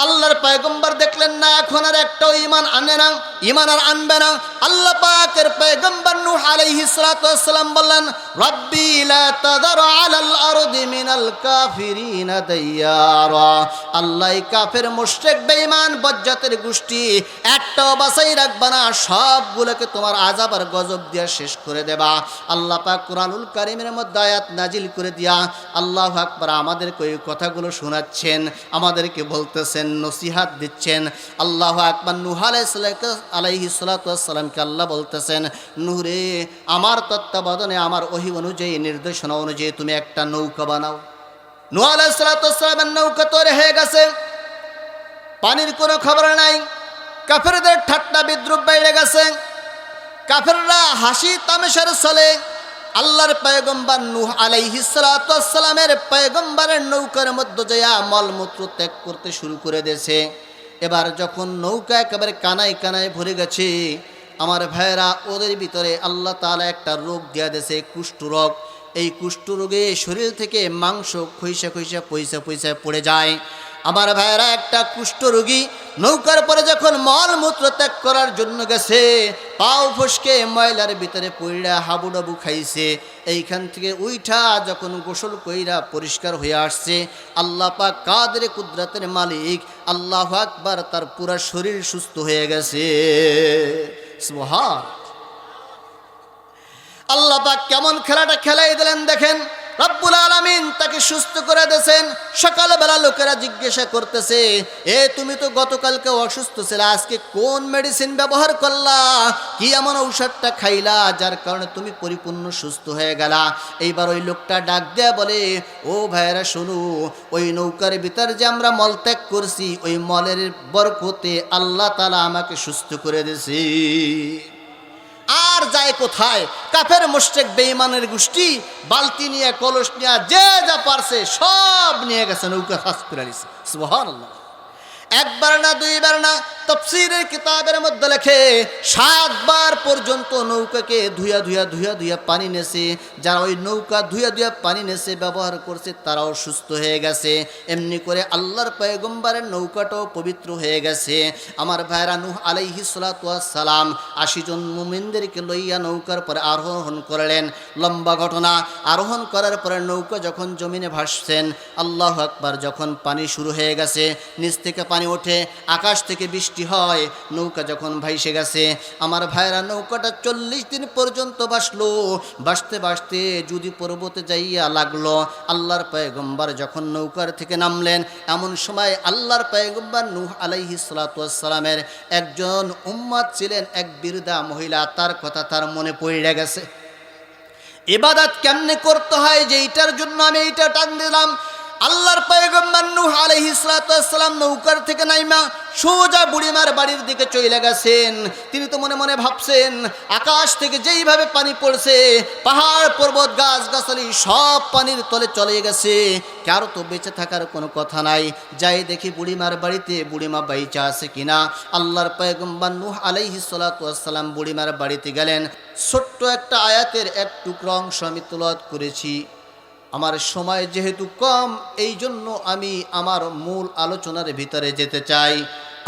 আল্লাহর পয়গম্বর দেখলেন না এখন আর একটাও ঈমান আনে না, ঈমান আর আনবে না। আল্লাহ পাকের পয়গম্বর নূহ আলাইহিস সালাতু ওয়াস সালাম বললেন, রব্বি লা তাযার আলাল আরদি মিনাল কাফিরিনা দাইয়ারা। আল্লাহ কাফের মুশরিক বেঈমান বজ্জাতের গোষ্ঠী একটাও বাঁচাই রাখবা না, সবগুলোকে তোমার আযাব আর গজব দিয়া শেষ করে দেবা। আল্লাহ পাক কুরআনুল কারীমের মধ্যে আয়াত নাজিল করে দিয়া আল্লাহু আকবার আমাদেরকে এই কথাগুলো শোনাচ্ছেন, আমাদেরকে বলতেছেন, নসিহাত দিচ্ছেন। আল্লাহু আকবার। নূহ আলাইহিস সালাতু ওয়াস সালামকে আল্লাহ বলতেছেন, নূহ রে, আমার তত্ত্বাবধানে আমার ওহী অনুযায়ী নির্দেশনা অনুযায়ী তুমি একটা নৌকা বানাও। নূহ আলাইহিস সালাতু ওয়াস সালামের নৌকা তৈরি হয়ে গেছে, পানির কোনো খবর নাই। কাফেরদের ঠাট্টা বিদ্রুপ বেড়ে গেছে, কাফেররা হাসি তামাশার চলে। আল্লাহর পয়গম্বর নূহ আলাইহিস সালাতু ওয়াস সালামের পয়গম্বরের নৌকার মধ্যে যায়া মলমূত্র ত্যাগ করতে শুরু করে দিয়েছে। এবার যখন নৌকা একেবারে কানায় কানায় ভরে গেছে, আমার ভাইয়েরা, ওদের ভিতরে আল্লাহ তাআলা একটা রোগ দিয়া দিয়েছে, কুষ্ঠরোগ। এই কুষ্ঠরোগে শরীর থেকে মাংস খইসা খইসা পয়সা পয়সা পড়ে যায়। আমার ভাইয়েরা, একটা কুষ্ঠরোগী নৌকার পরে যখন মলমূত্র ত্যাগ করার জন্য গেছে, পাও ফসকে ময়লার ভিতরে পইড়া হাবুডাবু খাইছে। এইখান থেকে উইঠা যখন গোসল কইরা পরিষ্কার হয়ে আসছে, আল্লাহ পাক কাদের কুদরতের মালিক, আল্লাহু আকবার, তার পুরা শরীর সুস্থ হয়ে গেছে। সুবহান আল্লাহ পাক কেমন খেলাটা খেলাই দিলেন দেখেন। রব্বুল আলামিন তাকে সুস্থ করে দিয়েছেন। সকালবেলা লোকেরা জিজ্ঞাসা করতেছে, তুমি তো গতকালকে অসুস্থ ছিলে, আজকে কোন মেডিসিন ব্যবহার করলা, কি এমন ঔষধটা খাইলা যার কারণে তুমি পরিপূর্ণ সুস্থ হয়ে গেলা? এইবার ওই লোকটা ডাক দেয়া বলে, ও ভাইয়েরা শোনো, ওই নৌকার ভিতর যে আমরা মল ত্যাগ করছি, ওই মলের বরকতে আল্লাহ তাআলা আমাকে সুস্থ করে দিয়েছে। আর যায় কোথায়? কাফের মুশরিক বেঈমানের গোষ্ঠী বালতি নিয়ে, কলস নিয়ে, যে যা পারছে সব নিয়ে গেছে, নৌকা ফাঁস করে দিছে। সুবহানাল্লাহ। একবার না, দুইবার না, তাফসীরের কিতাবের মধ্যে লেখে 7 বার পর্যন্ত নৌকাকে ধুয়া ধুয়া ধুয়া ধুয়া পানি নেছে। যারা ওই নৌকা ধুয়া ধুয়া পানি নেছে ব্যবহার করছে, তারাও সুস্থ হয়ে গেছে। এমনি করে আল্লাহর পয়গম্বরের নৌকাটাও পবিত্র হয়ে গেছে। আমার ভাইরা, নূহ আলাইহিস সালাতু ওয়াস সালাম 80 জন মুমিনদেরকে লইয়া নৌকার পরে আরোহণ করলেন। লম্বা ঘটনা। আরোহণ করার পরে নৌকা যখন জমিনে ভাসছেন, আল্লাহু আকবার, যখন পানি শুরু হয়ে গেছে, নিচ থেকে পানি ওঠে, আকাশ থেকে বৃষ্টি হয়, নৌকা যখন ভাইসে গেছে, আমার ভাইরা, নৌকাটা 40 দিন পর্যন্ত ভাসলো। ভাসতে ভাসতে যদি পর্বতে যাইয়া লাগলো। আল্লাহর পয়গম্বর যখন নৌকার থেকে নামলেন, এমন সময় আল্লাহর পয়গম্বর নূহ আলাইহিস সালাতু ওয়াস সালামের একজন উম্মত ছিলেন, এক বৃদ্ধা মহিলা, তার কথা তার মনে পড়ে গেছে। ইবাদত কেমনে করতে হয়, যে এইটার জন্য আমি এইটা টান দিলাম। আল্লাহর পয়গম্বর নূহ আলাইহিস সালাতু ওয়াস সালাম নৌকার থেকে নাইমা সোজা বুড়িমার বাড়ির দিকে চলে গেছেন। তিনি তো মনে মনে ভাবছেন, আকাশ থেকে যেইভাবে পানি পড়ছে, পাহাড় পর্বত গাছ গাছালি সব পানির তলে চলে গেছে, কারো তো বেঁচে থাকার কোনো কথা নাই। যাই দেখি বুড়িমার বাড়িতে বুড়িমা বাইচা আছে কিনা। আল্লাহর পয়গম্বর নূহ আলাইহিস সালাতু ওয়াস সালাম বুড়িমার বাড়িতে গেলেন। ছোট্ট একটা আয়াতের এক টুকরো অংশ আমি তেলাওয়াত করেছি। আমার সময় যেহেতু কম, এই জন্য আমি আমার মূল আলোচনার ভিতরে যেতে চাই।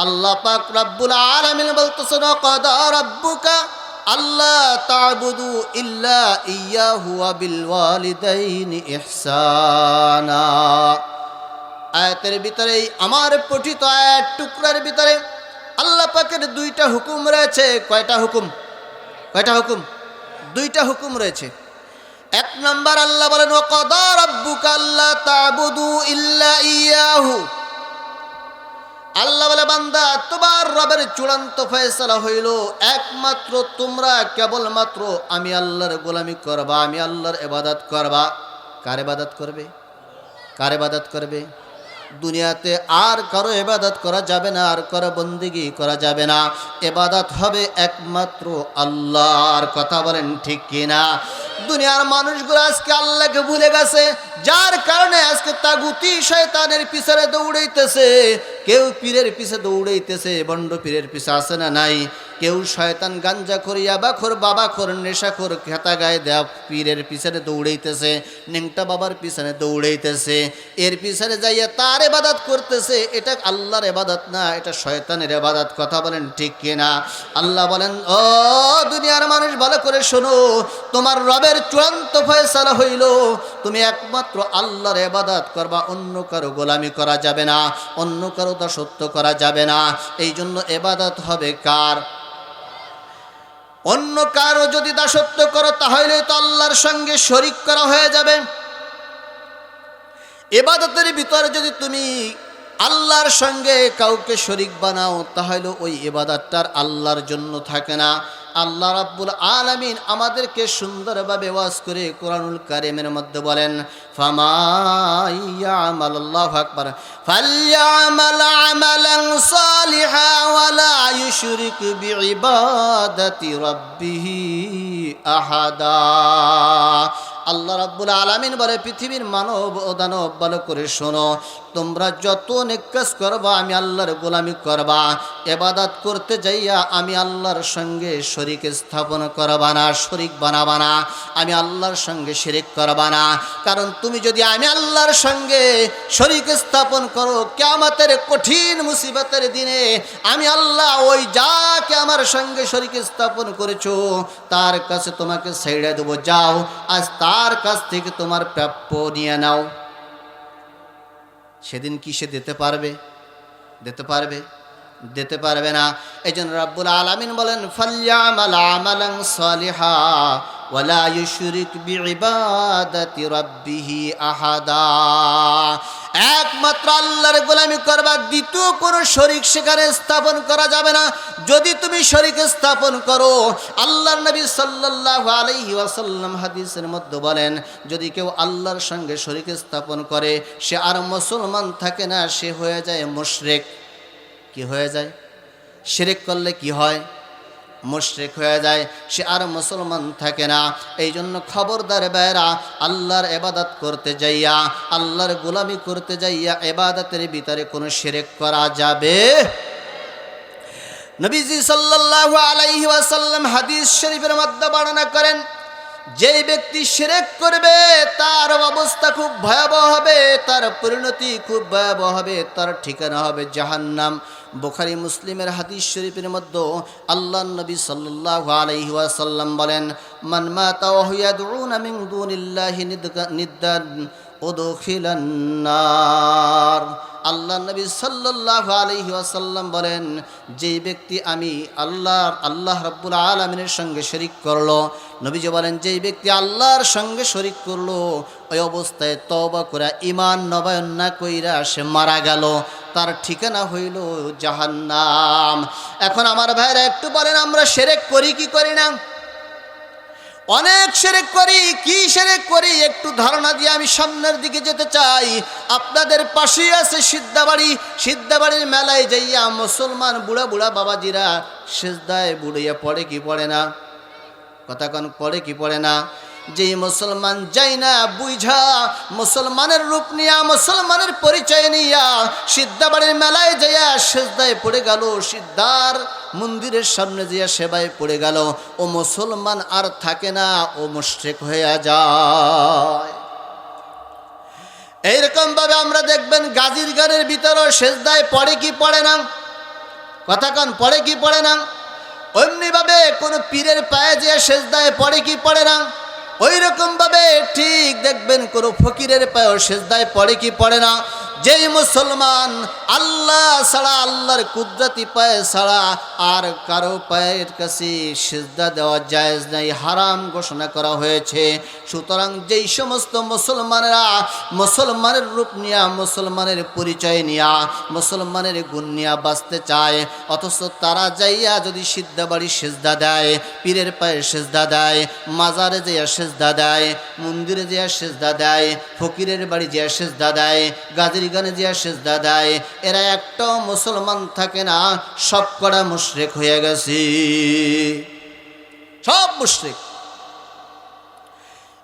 আল্লাহ পাক রব্বুল আলামিন বলতেছেন, ক্বাদা রাব্বুকা আল্লা তা'বুদু ইল্লা ইয়্যাহু ওয়া বিল ওয়ালিদাইনি ইহসানা। আয়াতের ভিতরে, আমার পঠিত আয়াত টুকরার ভিতরে আল্লাহ পাকের 2টা হুকুম রয়েছে। কয়টা হুকুম? কয়টা হুকুম? 2টা হুকুম রয়েছে। 1 নম্বর আল্লাহ বলেন, ওয়াকাদা রাব্বুকা আল্লা তা'বুদু ইল্লা ইয়্যাহু। আল্লাহ বলে, বান্দা, তোমার রবের চূড়ান্ত ফয়সালা হইল একমাত্র তোমরা কেবলমাত্র আমি আল্লাহর গোলামি করবা, আমি আল্লাহর ইবাদত করবা। কার ইবাদত করবে? কার ইবাদত করবে? দুনিয়াতে আর কারো ইবাদত করা যাবে না, আর কারো বন্দেগী করা যাবে না। ইবাদত হবে একমাত্র আল্লাহর। কথা বলেন ঠিক কিনা? দুনিয়ার মানুষগুলো আজকে আল্লাহকে ভুলে গেছে, যার কারণে আজকে তাগুতি শয়তানের পিছনে দৌড়াইতেছে। কেউ পীরের পিছে দৌড়াইতেছে, বন্ড পীরের পিছে আছে না নাই? কেউ শয়তান গাঞ্জাখোর ইয়াবাখোর বাবাখোর নেশাখোর খেতা গায়ে দেয়া পীরের পিছনে দৌড়াইতেছে, নেংটা বাবার পিছনে দৌড়াইতেছে, এর পিছনে যাইয়া তার ইবাদত করতেছে। এটা আল্লাহর ইবাদত না, এটা শয়তানের ইবাদত। কথা বলেন ঠিক কিনা? আল্লাহ বলেন, ও দুনিয়ার মানুষ ভালো করে শোনো, তোমার রবের চূড়ান্ত ফয়সালা হইল তুমি একমাত্র আল্লাহর ইবাদত করবা, অন্য কারো গোলামি করা যাবে না, অন্য কারো দাসত্ব করা যাবে না। এই জন্য ইবাদত হবে কার? অন্য কারো যদি দাসত্ব করো তাহলে তো আল্লাহর সঙ্গে শরীক করা হয়ে যাবে। ইবাদতের ভিতরে যদি তুমি আল্লাহর সঙ্গে কাউকে শরীক বানাও তাহলে ওই ইবাদতটার আল্লাহর জন্য থাকে না। আল্লাহ রাব্বুল আলামিন আমাদেরকে সুন্দরভাবে ওয়াজ করে কোরআনুল কারীমের মধ্যে বলেন, ফামাইয়ামাল, আল্লাহু আকবার, ফালইয়ামাল আমালান সালিহা ওয়ালা ইউশরিক বিইবাদাতি রাব্বিহি আহাদা। আল্লাহ রাব্বুল আলামিন বলে, পৃথিবীর মানব ও দানব ভালো করে শোনো, তোমরা যত নেক কাজ করবা আমি আল্লাহর গোলামি করবা, ইবাদত করতে যাইয়া আমি আল্লাহর সঙ্গে শরীক স্থাপন করবা না, শরীক বানাবা না, আমি আল্লাহর সঙ্গে শিরক করবা না। কারণ তুমি যদি আমি আল্লাহর সঙ্গে শরীক স্থাপন করো, কিয়ামতের কঠিন মুসিবতের দিনে আমি আল্লাহ ওই যাকে আমার সঙ্গে শরীক স্থাপন করেছো তার কাছে তোমাকে ছেড়ে দেবো, যাও আজ তার কাছ থেকে তোমার প্রাপ্য নিয়ে নাও। সেদিন কি সে দিতে পারবে? দিতে পারবে? দিতে পারবে না। এই জন্য রাব্বুল আলামিন বলেন, ফালইয়ামাল আমালান সালিহা ওয়ালা ইউশরিক বিইবাদাতি রাব্বিহি আহাদা। একমাত্র আল্লাহর গোলামি করবা, দ্বিতীয় কোনো শরীক সেখানে স্থাপন করা যাবে না। যদি তুমি শরীক স্থাপন করো, আল্লাহর নবী সাল্লাল্লাহু আলাইহি ওয়াসাল্লাম হাদিসের মধ্যে বলেন, যদি কেউ আল্লাহর সঙ্গে শরীক স্থাপন করে সে আর মুসলমান থাকে না, সে হয়ে যায় মুশরিক। কি হয়ে যায়? শিরক করলে কি হয়? মুশরিক হয়ে যায়, সে আর মুসলমান থাকে না। এই জন্য খবরদার ভাইরা, আল্লাহর ইবাদত করতে যাইয়া, আল্লাহর গোলামি করতে যাইয়া ইবাদতের ভিতরে কোনো শিরক করা যাবে। নবীজি সাল্লাল্লাহু আলাইহি ওয়াসাল্লাম হাদিস শরীফের মধ্যে বর্ণনা করেন, যেই ব্যক্তি শিরক করবে তার অবস্থা খুব ভয়াবহ হবে, তার পরিণতি খুব ভয়াবহ হবে, তার ঠিকানা হবে জাহান্নাম। বুখারী মুসলিমের হাদিস শরীফের মধ্যে আল্লাহর নবী সাল্লাল্লাহু আলাইহি ওয়াসাল্লাম বলেন, মান মাতা ওয়া হুয়া ইয়াদউনা মিন দুনিল্লাহি নিদ্দান উদখিলান নার। আল্লাহ নবী সাল্লাল্লাহু আলাইহি ওয়াসাল্লাম বলেন, যেই ব্যক্তি আমি আল্লাহ রাব্বুল আলামিনের সঙ্গে শরীক করলো, নবীজি বলেন যেই ব্যক্তি আল্লাহর সঙ্গে শরীক করলো ওই অবস্থায় তওবা করে ঈমান নবায়ন না কইরা সে মারা গেল, তার ঠিকানা হইল জাহান্নাম। এখন আমার ভাইরা একটু বলেন, আমরা শিরক করি কি করি না? অনেক শিরক করি। কি শিরক করি একটু ধারণা দিয়ে আমি সামনের দিকে যেতে চাই। আপনাদের পাশেই আছে সিদ্ধাবাড়ি। সিদ্ধাবাড়ির মেলায় যাইয়া মুসলমান বুড়া বুড়া বাবাজিরা সিজদায় বুড়িয়া পড়ে কি পড়ে না? কথা কোন পড়ে কি পড়ে না? যেই মুসলমান যাই না বুঝা মুসলমানের রূপ নিয়া, মুসলমানের পরিচয় নিয়া সিদ্ধাবাড়ির মেলায় যাইয়া সিজদায় পড়ে গেল, সিদ্ধার মন্দিরের সামনে যাইয়া সেবায় পড়ে গেল, ও মুসলমান আর থাকে না, ও মুশরিক হয়ে যায়। এইরকম ভাবে আমরা দেখবেন গাজীর গানের ভিতরও সিজদায় পড়ে কি পড়ে না? কথা কোন পড়ে কি পড়ে না? অমনি ভাবে কোন পীরের পায়ে যে সিজদায় পড়ে কি পড়ে না? ওই রকম ভাবে ঠিক দেখবেন কোন ফকিরের পায়ে সিজদায় পড়ে কি পড়ে না? যেই মুসলমান আল্লাহ ছাড়া, আল্লাহর কুদরতি পায়ে ছাড়া আর কারো পায়ের কাছে সিজদা দেওয়া জায়েজ নাই, হারাম ঘোষণা করা হয়েছে। সুতরাং যেই সমস্ত মুসলমানেরা মুসলমানের রূপ নিয়া, মুসলমানের পরিচয় নিয়া, মুসলমানের গুণ নিয়া বাঁচতে চায়, অথচ তারা যাইয়া যদি সিদ্ধাবাড়ি সিজদা দেয়, পীরের পায়ে সিজদা দেয়, মাজারে যাইয়া সিজদা দেয়, মন্দিরে যাইয়া সিজদা দেয়, ফকিরের বাড়ি যাইয়া সিজদা দেয়, গাজীর গানে যে সিজদা দেয়, এরা একটাও মুসলমান থাকে না, সব কটা মুশরিক হয়ে গেছে, সব মুশরিক।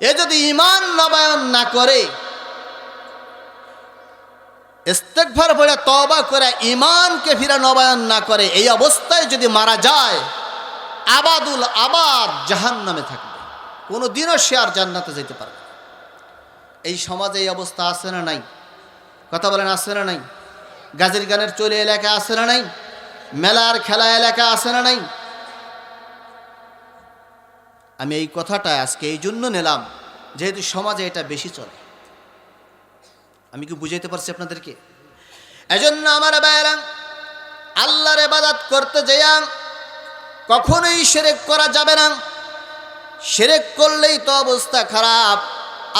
এ যদি ঈমান নবায়ন না করে, ইস্তেগফার পড়ে তওবা করে ঈমানকে ফিরে নবায়ন না করে, এই অবস্থায় যদি মারা যায় আবাদুল আবাদ জাহান্নামে থাকবে, কোনো দিনও সে আর জান্নাতে যেতে পারবে না। এই সমাজে এই অবস্থা আছে না নাই? কথা বলেন, আছে না নাই? গাজীর গানের চলে এলাকা আছে না নাই? মেলার খেলা এলাকা আছে না নাই? আমি এই কথাটা আজকে এই জন্য নিলাম, যেহেতু সমাজে এটা বেশি চলে। আমি কি বুঝাইতে পারছি আপনাদেরকে? এজন্য আমার ভাইয়েরা, আল্লাহর ইবাদত করতে যাইয়া কখনোই শিরক করা যাবে না। শিরক করলেই তো অবস্থা খারাপ।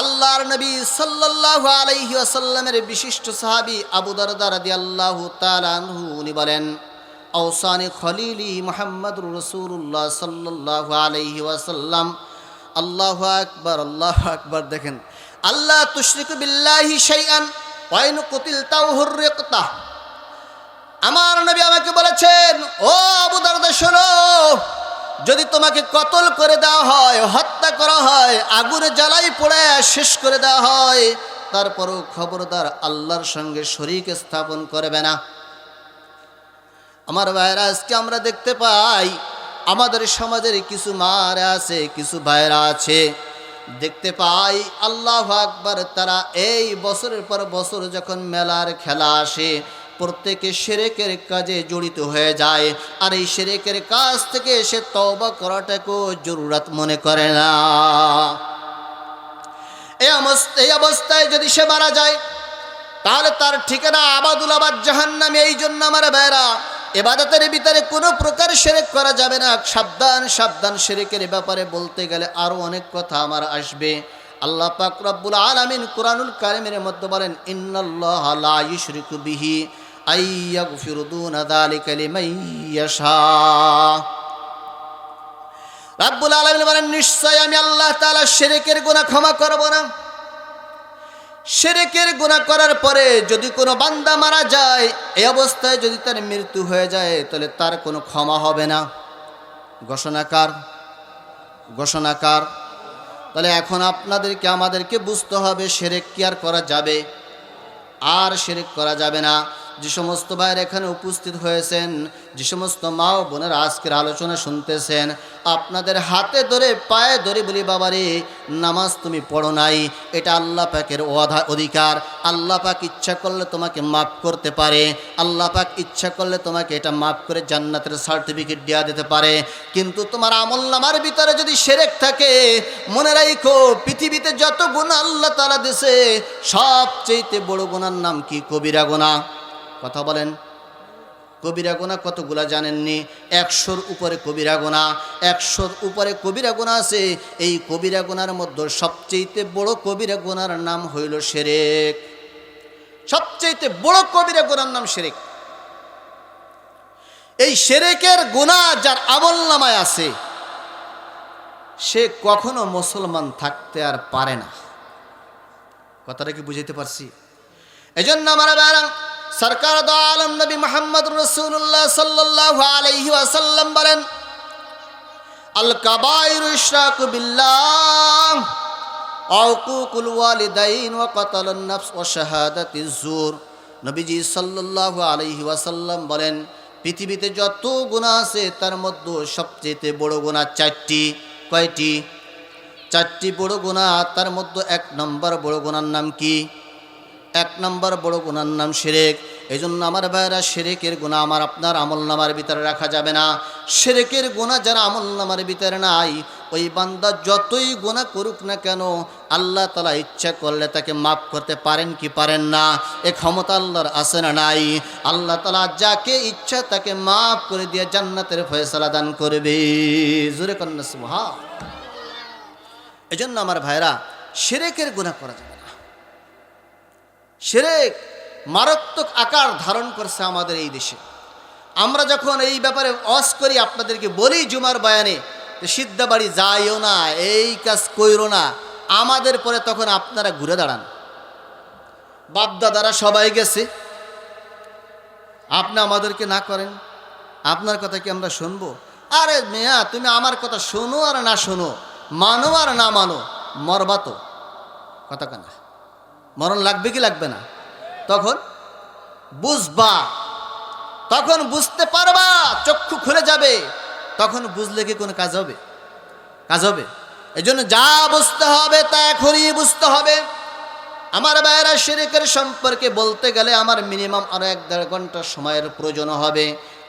আল্লাহর নবী সাল্লাল্লাহু আলাইহি ওয়াসাল্লামের বিশিষ্ট সাহাবী আবু দারদা রাদিয়াল্লাহু তাআলা আনহু উনি বলেন, আওসানি খলিলি মুহাম্মাদুর রাসূলুল্লাহ সাল্লাল্লাহু আলাইহি ওয়াসাল্লাম। আল্লাহু আকবার, আল্লাহু আকবার। দেখেন, আল্লাহ তুশরিকু বিল্লাহি শাইআন ওয়া ইন কুতিলতাও হুররিকতা। আমার নবী আমাকে বলেছেন, ও আবু দারদা শোনো, যদি তোমাকে কতল করে দেওয়া হয়, হত্যা করা হয়, আগুনে জ্বালাই পোড়ে শেষ করে দেওয়া হয়, তারপরও খবরদার আল্লাহর সঙ্গে শরীক স্থাপন করবে না। আমার ভাইরা, আজকে আমরা দেখতে পাই আমাদের সমাজের কিছু মারা আছে, কিছু ভাইরা আছে, দেখতে পাই আল্লাহু আকবার, তারা এই বছরের পর বছর যখন মেলার খেলা আসে, প্রত্যেকে শিরকের কাজে জড়িত হয়ে যায়। আর এই শিরকের কাজ থেকে সে তওবা করাটাকেও জরুরত মনে করে না। এই অবস্থায় যদি সে মারা যায়, তাহলে তার ঠিকানা আবাদুল আবাদ জাহান্নামে। এই জন্য আমার ভাইরা, ইবাদতের ভিতরে কোনো প্রকার শিরক করা যাবে না। সাবধান, সাবধান। শিরকের ব্যাপারে বলতে গেলে আরো অনেক কথা আমার আসবে। আল্লাহ পাক রব্বুল আলামিন কুরআনুল কারীমের মধ্যে বলেন, ইন্নাল্লাহা লা ইউশরিকু বিহি আইয়াগফিরু দুনা যালিকা লিমান ইয়াশা। রব্বুল আলামিন বলেন, নিশ্চয় আমি আল্লাহ তাআলা শিরকের গুনাহ ক্ষমা করব না। শিরকের গুনাহ করার পরে যদি কোনো বান্দা মারা যায়, এই অবস্থায় যদি তার মৃত্যু হয়ে যায়, তাহলে তার কোনো ক্ষমা হবে না। ঘোষণাকার, ঘোষণাকার। তাহলে এখন আপনাদেরকে আমাদেরকে বুঝতে হবে, শিরক কি আর করা যাবে? আর শিরক করা যাবে না। যে সমস্ত ভাইয়ের এখানে উপস্থিত হয়েছেন, যে সমস্ত মা ও বোনেরা আজকের আলোচনা শুনতেছেন, আপনাদের হাতে ধরে পায়ে ধরে বলি, বাবারে, নামাজ তুমি পড়ো নাই, এটা আল্লাহ পাকের অধিকার। আল্লাহ পাক ইচ্ছা করলে তোমাকে মাফ করতে পারে। আল্লাহ পাক ইচ্ছা করলে তোমাকে এটা মাফ করে জান্নাতের সার্টিফিকেট দেওয়া দিতে পারে। কিন্তু তোমার আমলনামার ভিতরে যদি শিরক থাকে, মনে রাখো, পৃথিবীতে যত গুনাহ আল্লাহ তাআলা দিয়েছে, সবচেয়ে বড় গুনার নাম কি? কবিরা গুনাহ। কথা বলেন, কবিরা গুনাহ কতগুলা জানেননি? 100-র উপরে কবিরা গুনাহ, 100-র উপরে কবিরা গুনাহ আছে। এই কবিরা গুনার মধ্যে সবচেয়ে বড় কবিরা গুনার নাম হইল শিরক। সবচেয়ে বড় কবিরা গুনার নাম শিরক। এই শিরকের গুনাহ যার আমলনামায় আছে, সে কখনো মুসলমান থাকতে আর পারে না। কথাটা কি বুঝাইতে পারছি? এজন্য আমার ভাইরা, সরকার দো আলম নবী মুহাম্মদ রাসূলুল্লাহ সাল্লাল্লাহু আলাইহি ওয়াসাল্লাম বলেন, আল কাবাইরু ইশরাকু বিল্লাহ ওয়া উকুকুল ওয়ালিদাইন ওয়া কাতালুন নাফস ওয়া শাহাদাতিজ জুর। নবীজি সাল্লাল্লাহু আলাইহি ওয়াসাল্লাম বলেন, পৃথিবীতে যত গুনাহ আছে তার মধ্যে সবচেয়ে বড় গুনাহ 4টি। কয়টি? 4টি বড় গুনাহ। তার মধ্যে 1 নম্বর বড় গুনার নাম কি? 1 নম্বর বড় গুনার নাম শিরক। এই জন্য আমার ভাইরা, শিরকের গুনাহ আমার আপনার আমলনামার ভিতরে রাখা যাবে না। শিরকের গুনাহ যারা আমলনামার ভিতরে নাই, ওই বান্দা যতই গুনাহ করুক না কেন, আল্লাহ তাআলা ইচ্ছা করলে তাকে মাফ করতে পারেন কি পারেন না? এ ক্ষমতা আল্লাহর আছে না নাই? আল্লাহ তাআলা যাকে ইচ্ছা তাকে মাফ করে দিয়ে জান্নাতের ফয়সালা দান করবে। জোরে কন্না সুবহান। এই জন্য আমার ভাইরা, শিরকের গুনাহ করা যাবে না। শিরক মারাত্মক আকার ধারণ করছে আমাদের এই দেশে। আমরা যখন এই ব্যাপারে ওয়াজ করি, আপনাদেরকে বলি জুমার বয়ানে, সিদ্ধা বাড়ি যাইও না, এই কাজ কইরো না, আমাদের পরে তখন আপনারা ঘুরে দাঁড়ান। বাপদাদারা সবাই গেছে, আপনি আমাদেরকে না করেন, আপনার কথা কি আমরা শুনবো? আরে মিয়া, তুমি আমার কথা শোনো আর না শোনো, মানো আর না মানো, মরবা তো। কথা কেনা, মরণ লাগবে কি লাগবে না? তখন বুঝবা, তখন বুঝতে পারবা, চক্ষু খুলে যাবে। তখন বুঝলে কি কোনো কাজ হবে? কাজ হবে? এই জন্য যা বুঝতে হবে তা এখনই বুঝতে হবে। আমার ভাইয়েরা, শিরকের সম্পর্কে বলতে গেলে আমার মিনিমাম আরো 1-1.5 ঘন্টা সময়ের প্রয়োজন হবে।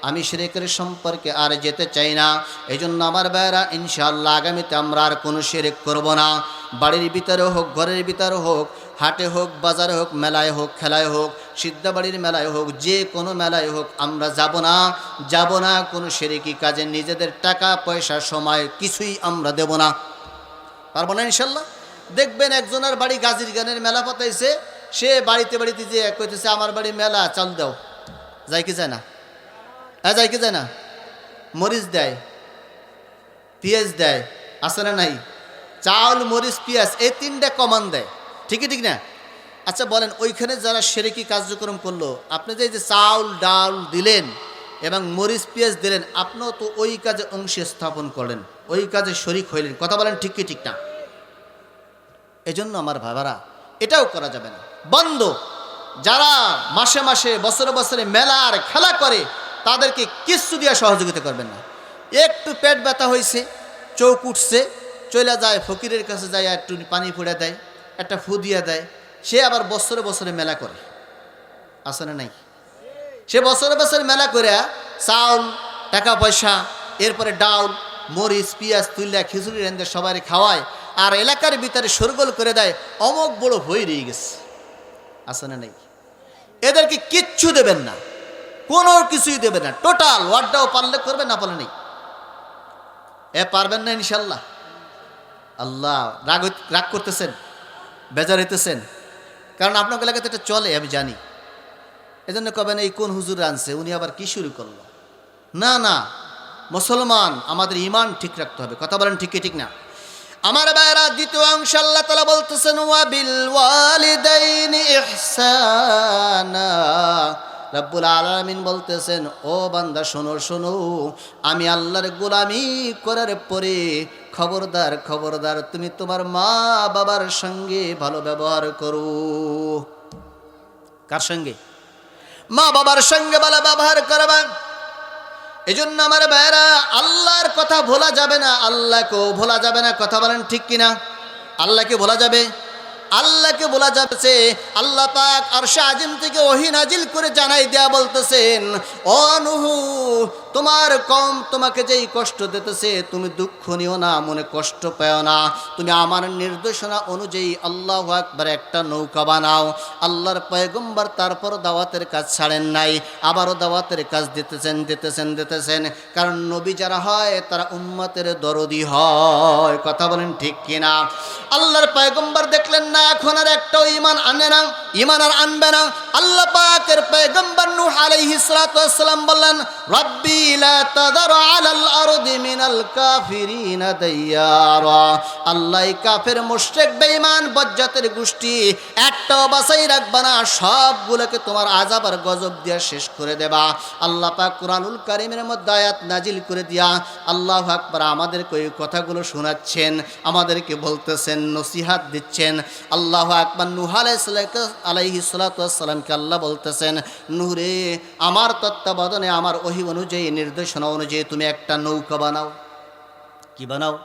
আমি শিরকের সম্পর্কে আর যেতে চাই না। এই জন্য আমার ভাইয়েরা, ইনশাআল্লাহ আগামীতে আমরা আর কোনো শিরক করব না। বাড়ির ভিতরে হোক, ঘরের ভিতরে হোক, হাটে হোক, বাজারে হোক, মেলায় হোক, খেলায় হোক, সিদ্ধাবাড়ির মেলায় হোক, যে কোনো মেলায় হোক, আমরা যাব না কোনো শিরকি কাজে। নিজেদের টাকা পয়সা সময় কিছুই আমরা দেব না। পারবো না ইনশাআল্লাহ। দেখবেন একজনের বাড়ি গাজীর গানের মেলা পাতাইছে, সে বাড়িতে বাড়িতে যে কইতেছে আমার বাড়ি মেলা, চাল দাও। যায় কি যায় না? যায় কি যায় না? মরিচ দেয়, পেঁয়াজ দেয়, আছে না নাই? চাউল, মরিচ, পেঁয়াজ, এই 3টা কমান দেয়। ঠিকই ঠিক না? আচ্ছা বলেন, ওইখানে যারা শিরকি কার্যক্রম করলো, আপনি যে চাউল ডাল দিলেন এবং মরিচ পেঁয়াজ দিলেন, আপনিও তো ওই কাজে অংশ স্থাপন করলেন, ওই কাজে শরিক হইলেন। কথা বলেন ঠিক কি ঠিক না? এজন্য আমার ভাইরা, এটাও করা যাবে না, বন্ধ। যারা মাসে মাসে বছরে বছরে মেলা আর খেলা করে, তাদেরকে কিচ্ছু দিয়ে সহযোগিতা করবেন না। একটু পেট ব্যথা হয়েছে, চোখ উঠছে, চলে যায় ফকিরের কাছে, যায় একটু পানি ফুড়ে দেয়, একটা ফু দিয়ে দেয়। সে আবার বছরে বছরে মেলা করে, আছে না নাই? সে বছরে বছরে মেলা করে চাউল, টাকা পয়সা, এরপরে ডাউল, মরিচ, পেঁয়াজ তুললে খিচুড়ি রেঁধে সবাই খাওয়ায়, আর এলাকার ভিতরে সরগোল করে দেয়, অমক বড় হয়ে রয়ে গেছে, আছে না নাই? এদেরকে কিচ্ছু দেবেন না, কোনো কিছুই দেবেন না। টোটাল ওয়ার্ডটাও পারলে করবে, না পারলে নেই। পারবেন না ইনশাল্লাহ? আল্লাহ রাগ করতেছেন, বেজার হইতেছেন, কারণ আপনার এলাকাতে এটা চলে, আমি জানি। এজন্য কবেন এই কোন হুজুর আনছে, উনি আবার কি শুরু করলো? না না, মুসলমান আমাদের ঈমান ঠিক রাখতে হবে। কথা বলেন ঠিক কি ঠিক না? আমার ভাইরা, দ্বিতীয় অংশ আল্লাহ তাআলা বলতেছেন, ওয়া বিল ওয়ালিদাইনি ইহসানা। রব্বুল আলামিন বলতেছেন, ও বান্দা শোনো শোনো, আমি আল্লাহর গোলামি করার পরে খবরদার তুমি তোমার মা বাবার সঙ্গে ভালো ব্যবহার করো। কার সঙ্গে? মা বাবার সঙ্গে ভালো ব্যবহার করবা। এজন্য আমার ভাইরা, আল্লাহর কথা ভোলা যাবে না, আল্লাহকেও ভোলা যাবে না। কথা বলেন ঠিক কিনা? আল্লাহকে ভোলা যাবে? আল্লাহকে বলা যাচ্ছে। আল্লাহ পাক আরশে আজিম থেকে ওহী নাজিল করে জানাই দেয়া বলতেছেন, ও নূহ, তোমার কওম তোমাকে যেই কষ্ট দিতেছে, তুমি দুঃখ নিও না, মনে কষ্ট পেও না। তুমি আমার নির্দেশনা অনুযায়ী আল্লাহু আকবার একটা নৌকা বানাও। আল্লাহর পয়গম্বর তারপর দাওয়াতের কাজ ছাড়েন নাই, আবারও দাওয়াতের কাজ দিতেছেন। কারণ নবী যারা হয় তারা উম্মতের দরদি হয়। কথা বলেন ঠিক কিনা? আল্লাহর পয়গম্বর দেখলেন না এখন আর একটাও ঈমান আনে না, ঈমান আর আনবে না। আল্লাহ পাকের পয়গম্বর নূহ আলাইহিস সালাতু ওয়াস সালাম বললেন, রব্বি লা তাযার আলাল আরদি মিনাল কাফিরিনা দাইয়ারা। আল্লাহ কাফের মুশরিক বেঈমান বজ্জাতের গোষ্ঠী একটাও বাঁচাই রাখবা না, সবগুলোকে তোমার আযাব আর গজব দিয়া শেষ করে দেবা। আল্লাহ পাক কুরআনুল কারীমের মধ্যে আয়াত নাজিল করে দিয়া আল্লাহু আকবার আমাদেরকে এই কথাগুলো শোনাচ্ছেন, আমাদেরকে বলতেছেন, নসিহাত দিচ্ছেন। আল্লাহু আকবার। নূহ আলাইহিস সালাতু ওয়াস সালামকে আল্লাহ বলতেছেন, নূহ রে, আমার তত্ত্বাবধানে আমার ওহী অনুযায়ী, নির্দেশনা অনুযায়ী তুমি একটা নৌকা বানাও। কি বানাও?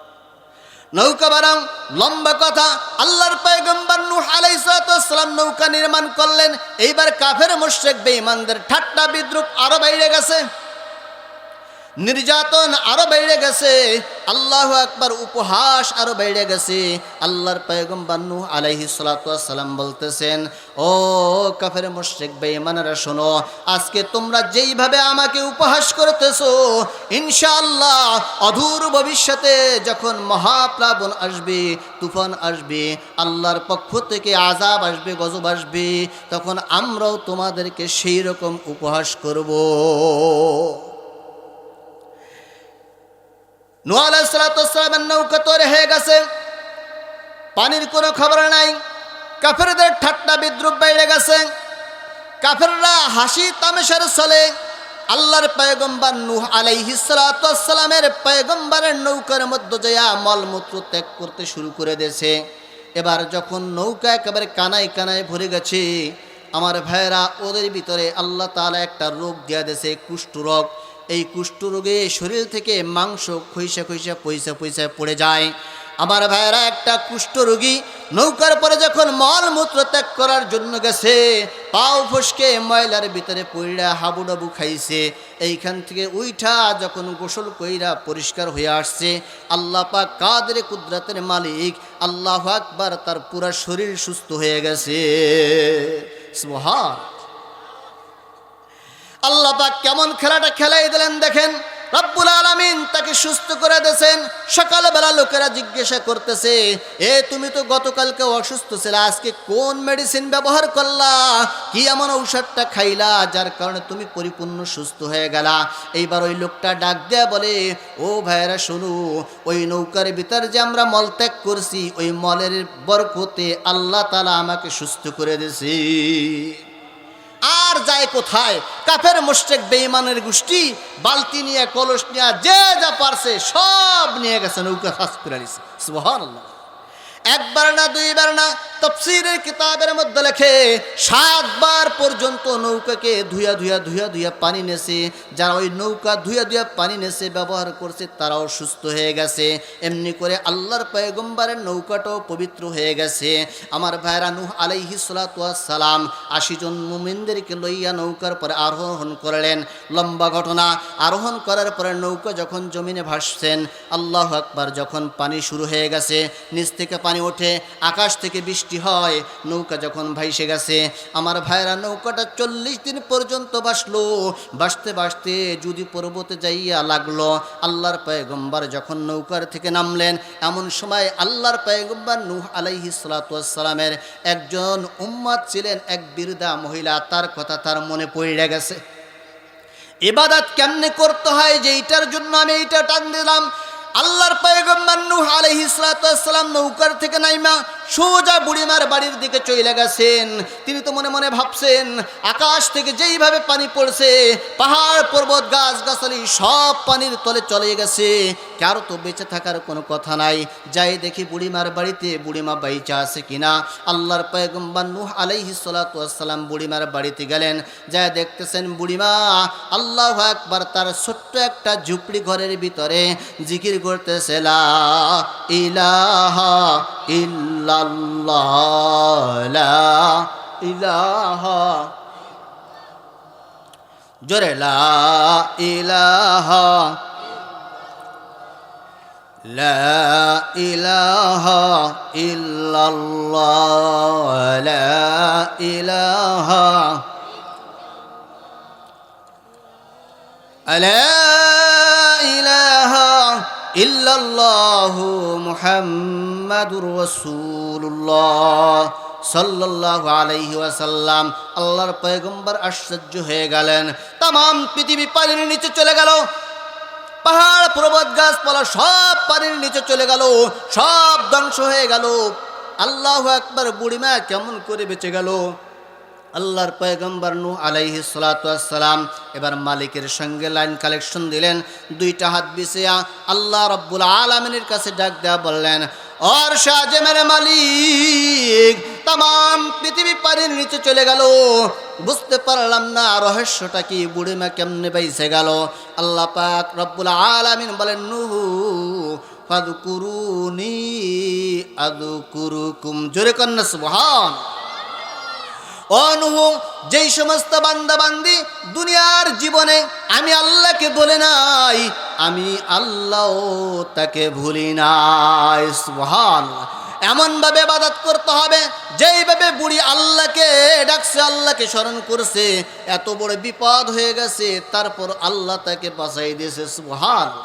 নৌকা বানাও। লম্বা কথা। আল্লাহর পয়গম্বর নূহ আলাইহিস সালাতু ওয়াস সালাম নৌকা নির্মাণ করলেন। এইবার কাফের মুশরিক বেঈমানদের ঠাট্টা বিদ্রুপ আরো বেড়ে গেছে, নির্যাতন আরো বেড়ে গেছে, আল্লাহু আকবার, উপহাস আরো বেড়ে গেছে। আল্লাহর পয়গম্বর নূহ আলাইহিস সালাতু ওয়াস সালাম বলতেছেন, ও কাফের মুশরিক বেঈমানরা শোনো, আজকে তোমরা যেইভাবে আমাকে উপহাস করতেছো, ইনশাআল্লাহ অদূর ভবিষ্যতে যখন মহাপ্লাবন আসবে, তুফান আসবে, আল্লাহর পক্ষ থেকে আযাব আসবে, গজব আসবে, তখন আমরাও তোমাদেরকে সেই রকম উপহাস করব। নূহ আলাইহিস সালাতু ওয়াস সালামের নৌকা তৈরি হয়ে গেছে, পানির কোনো খবর নাই। কাফেরদের ঠাট্টা বিদ্রুপ বেড়ে গেছে, কাফেররা হাসি তামাশার চলে। আল্লাহর পয়গম্বর নূহ আলাইহিস সালাতু ওয়াস সালামের পয়গম্বরের নৌকার মধ্যে যায়া মলমূত্র ত্যাগ করতে শুরু করে দিয়েছে। এবার যখন নৌকা একেবারে কানায় কানায় ভরে গেছে, আমার ভাইয়েরা, ওদের ভিতরে আল্লাহ তাআলা একটা রোগ দিয়া দিয়েছে, কুষ্ঠ রোগ। এই কুষ্ঠরোগে শরীর থেকে মাংস খইসা খইসা পয়সা পয়সা পড়ে যায়। আমার ভাইয়েরা, একটা কুষ্ঠরোগী নৌকার পরে যখন মলমূত্র ত্যাগ করার জন্য গেছে, পাও ফসকে ময়লার ভিতরে পইড়া হাবুডাবু খাইছে, এইখান থেকে উইঠা যখন গোসল কইরা পরিষ্কার হয়ে আসছে, আল্লাহ পাক কাদের কুদরতের মালিক, আল্লাহু আকবার, তার পুরা শরীর সুস্থ হয়ে গেছে। সুবহান আল্লাহ পাক কেমন খেলাটা খেলাই দিলেন দেখেন। রব্বুল আলামিন তাকে সুস্থ করে দিয়েছেন। সকালবেলা লোকেরা জিজ্ঞাসা করতেছে, তুমি তো গতকালকে অসুস্থ ছিলে, আজকে কোন মেডিসিন ব্যবহার করলা, কি এমন ঔষধটা খাইলা যার কারণে তুমি পরিপূর্ণ সুস্থ হয়ে গেলা? এইবার ওই লোকটা ডাক দেয়া বলে, ও ভাইয়েরা শোনো, ওই নৌকার ভিতর যে আমরা মল ত্যাগ করছি, ওই মলের বরকতে আল্লাহ তাআলা আমাকে সুস্থ করে দিয়েছে। আর যায় কোথায়? কাফের মুশরিক বেঈমানের গোষ্ঠী বালতি নিয়ে, কলস নিয়ে, যে যা পারছে সব নিয়ে গেছে, নৌকা ফাঁস করে দিছে। সুবহানাল্লাহ। একবার না দুইবার না, তাফসীরের কিতাবের মধ্যে লেখে 7 বার পর্যন্ত নৌকাকে ধুয়া ধুয়া ধুয়া ধুয়া পানি নেছে। যারা ওই নৌকা ধুয়া ধুয়া পানি নেছে ব্যবহার করছে তারাও সুস্থ হয়ে গেছে। এমনি করে আল্লাহর পয়গম্বরের নৌকাটাও পবিত্র হয়ে গেছে। আমার ভাইরা, নূহ আলাইহিস সালাতু ওয়াস সালাম 80 জন মুমিনদেরকে লইয়া নৌকার পরে আরোহণ করলেন। লম্বা ঘটনা। আরোহণ করার পরে নৌকা যখন জমিনে ভাসছেন, আল্লাহু আকবার, যখন পানি শুরু হয়ে গেছে, নিচ থেকে পানি ওঠে, আকাশ থেকে বৃষ্টি হয়, নৌকা যখন ভাইসে গেছে, আমার ভাইরা, নৌকাটা 40 দিন পর্যন্ত ভাসলো। ভাসতে ভাসতে যদি পর্বতে যাইয়া লাগলো। আল্লাহর পয়গম্বর যখন নৌকার থেকে নামলেন, এমন সময় আল্লাহর পয়গম্বর নূহ আলাইহিস সালাতু ওয়াস সালামের একজন উম্মত ছিলেন, এক বৃদ্ধা মহিলা, তার কথা তার মনে পড়ে গেছে। ইবাদত কেমনে করতে হয়, যে এইটার জন্য আমি এইটা টান দিলাম। আল্লাহর পয়গম্বর নূহ আলাইহিস সালাতু ওয়াস সালাম নৌকার থেকে নাইমা সোজা বুড়িমার বাড়ির দিকে চলে গেছেন। তিনি তো মনে মনে ভাবছেন, আকাশ থেকে যেইভাবে পানি পড়ছে, পাহাড় পর্বত গাছ গাছালি সব পানির তলে চলে গেছে, কারো তো বেঁচে থাকার কোনো কথা নাই। যাই দেখি বুড়িমার বাড়িতে বুড়িমা বাইচা আছে কিনা। আল্লাহর পয়গম্বর নূহ আলাইহিস সালাতু ওয়াস সালাম বুড়িমার বাড়িতে গেলেন। যা দেখতেছেন বুড়িমা আল্লাহু আকবার তার ছোট্ট একটা ঝুপড়ি ঘরের ভিতরে জিকির করতেছে, লা ইলাহা ইল্লাল্লাহ, লা ইলাহা, জোরে লা ইলাহা, লা ইলাহা ইল্লাল্লাহ, লা ইলাহা, লা ইলাহা ইল্লাল্লাহু মুহাম্মাদুর রাসূলুল্লাহ সাল্লাল্লাহু আলাইহি ওয়াসাল্লাম। আল্লাহর পয়গম্বর আশ্চর্য হয়ে গেলেন। तमाम পৃথিবী পানির নিচে চলে গেল, পাহাড় পর্বত গাছপালা সব পানির নিচে চলে গেল, সব ধ্বংস হয়ে গেল। আল্লাহু আকবার, বুড়িমা কেমন করে বেঁচে গেল? আল্লাহর পয়গম্বর নূহ আলাইহিস সালাতু ওয়াস সালাম এবার মালিকের সঙ্গে লাইন কালেকশন দিলেন। 2টা হাত বিছিয়া আল্লাহ রাব্বুল আলামিনের কাছে ডাক দেয়া বললেন, और शाह मेरे मालिक तमाम पृथ्वी पानिर नीचे चले गেল, বুঝতে পারলাম না রহস্যটা কি, বুড়িমা কেমনে বাইসে গেল। আল্লাহ পাক রব্বুল আলামিন বলেন, নূহ ফাযকুরুনি আযকুরুকুম, জোরে কন্না সুবহান। ও নূহ, যেই সমস্ত বান্দা বান্দি দুনিয়ার জীবনে আমি আল্লাহকে বলে নাই, আমি আল্লাহ তাকে ভুলি নাই। সুবহানাল্লাহ। এমন ভাবে ইবাদত করতে হবে যেইভাবে বুড়ি আল্লাহকে ডাকছে, আল্লাহকে স্মরণ করছে, এত বড় বিপদ হয়ে গেছে, তারপর আল্লাহ তাকে বাঁচাই দিয়েছে। সুবহানাল্লাহ।